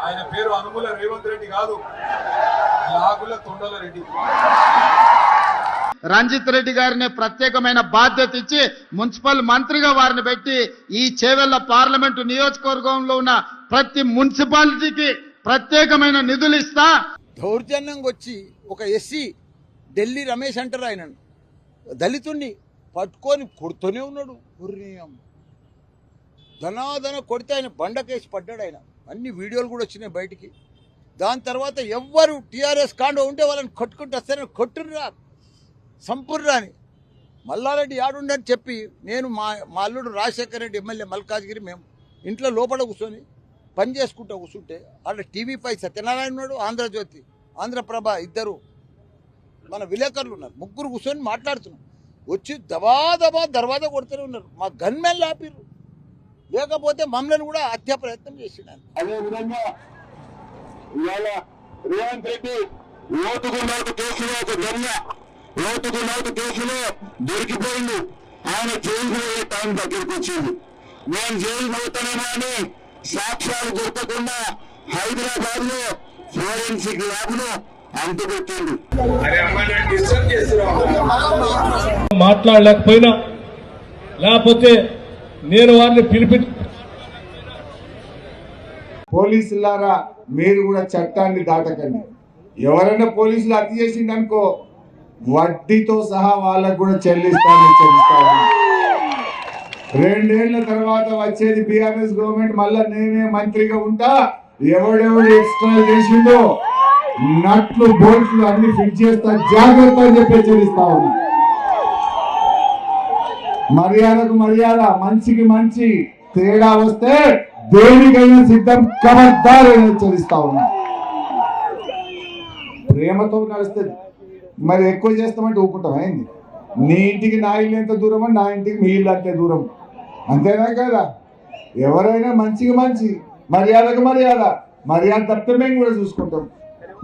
ఆయన పేరు అనుముల రేవంత్ రెడ్డి కాదు, యాగుల తొండల రెడ్డి. రంజిత్ రెడ్డి గారిని ప్రత్యేకమైన బాధ్యత ఇచ్చి మున్సిపల్ మంత్రిగా వారిని పెట్టి ఈ చేవెళ్ల పార్లమెంటు నియోజకవర్గంలో ఉన్న ప్రతి మున్సిపాలిటీకి ప్రత్యేకమైన నిధులు ఇస్తా. దౌర్జన్యంగా వచ్చి ఒక ఎస్సీ ఢిల్లీ రమేష్ అంటారు, ఆయన దళితుణ్ణి పట్టుకొని కొడుతూనే ఉన్నాడు. ధనాధన కొడితే ఆయన బండకేసి పడ్డాడు. ఆయన అన్ని వీడియోలు కూడా వచ్చినాయి బయటికి. దాని తర్వాత ఎవ్వరు టీఆర్ఎస్ కాండో ఉంటే వాళ్ళని కొట్టుకుంటూ వస్తారని కొట్టుర్రా సంపూర్రా అని మల్లారెడ్డి ఆడుండని చెప్పి నేను మా అల్లుడు రాజశేఖర రెడ్డి ఎమ్మెల్యే మల్కాజ్గిరి మేము ఇంట్లో లోపల కూర్చొని పని చేసుకుంటూ కూర్చుంటే అక్కడ టీవీ5 సత్యనారాయణ ఉన్నాడు, ఆంధ్రజ్యోతి, ఆంధ్రప్రభ ఇద్దరు మన విలేకరులు ఉన్నారు, ముగ్గురు కూర్చొని మాట్లాడుతున్నాం. వచ్చి దబా దర్వాజా కొడుతూనే ఉన్నారు. మా గన్మెన్ ఆపిర్రు, లేకపోతే మమ్మల్ని కూడా హత్యా ప్రయత్నం చేసినాను. అదేవిధంగా ఇవాళ రేవంత్ రెడ్డి ఓటుకు నోటు కేసులో ఒక దొంగ ఓటుకు నోటు కేసులో దొరికిపోయింది. ఆయన జైలుకు పోయే టైం దగ్గరికి వచ్చింది. నేను జైలు పోతానేమో అని సాక్ష్యాలు దొరకకుండా హైదరాబాద్ లో ఫోరెన్సిక్ ల్యాబ్ లో అంటుపెట్టింది. మాట్లాడలేకపోయినా లేకపోతే నేను వారిని పోలీసులారా మీరు కూడా చట్టాన్ని దాటకండి. ఎవరైనా పోలీసులు హత్య చేసిందనుకో వడ్డీతో సహా వాళ్ళకు కూడా చెల్లిస్తాను. 2 ఏళ్ల తర్వాత వచ్చేది బీఆర్ఎస్ గవర్నమెంట్. మళ్ళా నేనే మంత్రిగా ఉంటా. ఎవడెవడు ఎక్స్ట్రా చేసిండో నట్లు బోల్ట్లు అన్ని ఫిట్ చేస్తా, జాగ్రత్త అని చెప్పి హెచ్చరిస్తా ఉన్నా. మర్యాదకు మర్యాద, మంచికి మంచి, తేడా వస్తే దేనికైనా సిద్ధం, ఖబర్దారని హెచ్చరిస్తా ఉన్నా. ప్రేమతో నడుస్తుంది. మరి ఎక్కువ చేస్తామంటే ఊపుకుంటాం. అయింది నీ ఇంటికి నా ఇల్లు ఎంత దూరం అని నా ఇంటికి మీ ఇల్లు అంతే దూరం, అంతేనా కదా? ఎవరైనా మంచికి మంచి, మర్యాదకు మర్యాద. మర్యాద తప్పితే మేము కూడా చూసుకుంటాం.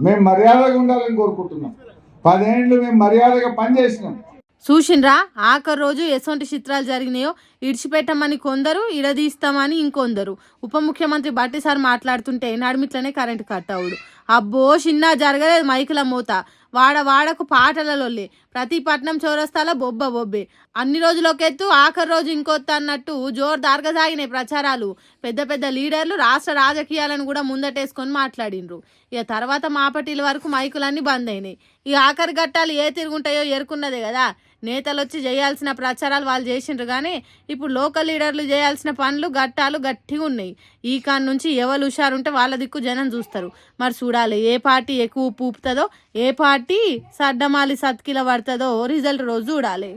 మేము మర్యాదగా ఉండాలని కోరుకుంటున్నాం. 10 ఏళ్ళు మేము మర్యాదగా పనిచేసినాం. చూసిండ్రా, ఆఖరి రోజు ఎసొంటి చిత్రాలు జరిగినాయో ఇడిచిపెట్టమని కొందరు, ఇడదీస్తామని ఇంకొందరు. ఉప ముఖ్యమంత్రి బట్టి సార్ మాట్లాడుతుంటే నడిమిట్లనే కరెంటు కట్ అవుడు. అబ్బో చిన్న జరగలేదు మైకుల మూత, వాడకు పాటలలోల్లే, ప్రతి పట్నం చౌరస్తాల బొబ్బే. అన్ని రోజులకెత్తు ఆఖరి రోజు ఇంకొత్త అన్నట్టు జోరుదారుగా సాగినాయి ప్రచారాలు. పెద్ద పెద్ద లీడర్లు రాష్ట్ర రాజకీయాలను కూడా ముందటేసుకొని మాట్లాడిండ్రు. ఇక తర్వాత మాపటీల వరకు మైకులన్నీ బంద్ అయినాయి. ఈ ఆఖరి ఘట్టాలు ఏ తిరుగుంటాయో ఎరుకున్నదే కదా. నేతలు వచ్చి చేయాల్సిన ప్రచారాలు వాళ్ళు చేసిండ్రు, కానీ ఇప్పుడు లోకల్ లీడర్లు చేయాల్సిన పనులు ఘట్టాలు గట్టిగా ఉన్నాయి. ఈ కాన్ నుంచి ఎవరు హుషారుంటే వాళ్ళ దిక్కు జనం చూస్తారు. మరి చూడాలి ఏ పార్టీ ఎక్కువ పూపుతుందో, ఏ పార్టీ సడ్డమాలి సత్కిల పడుతుందో రిజల్ట్ రోజు చూడాలి.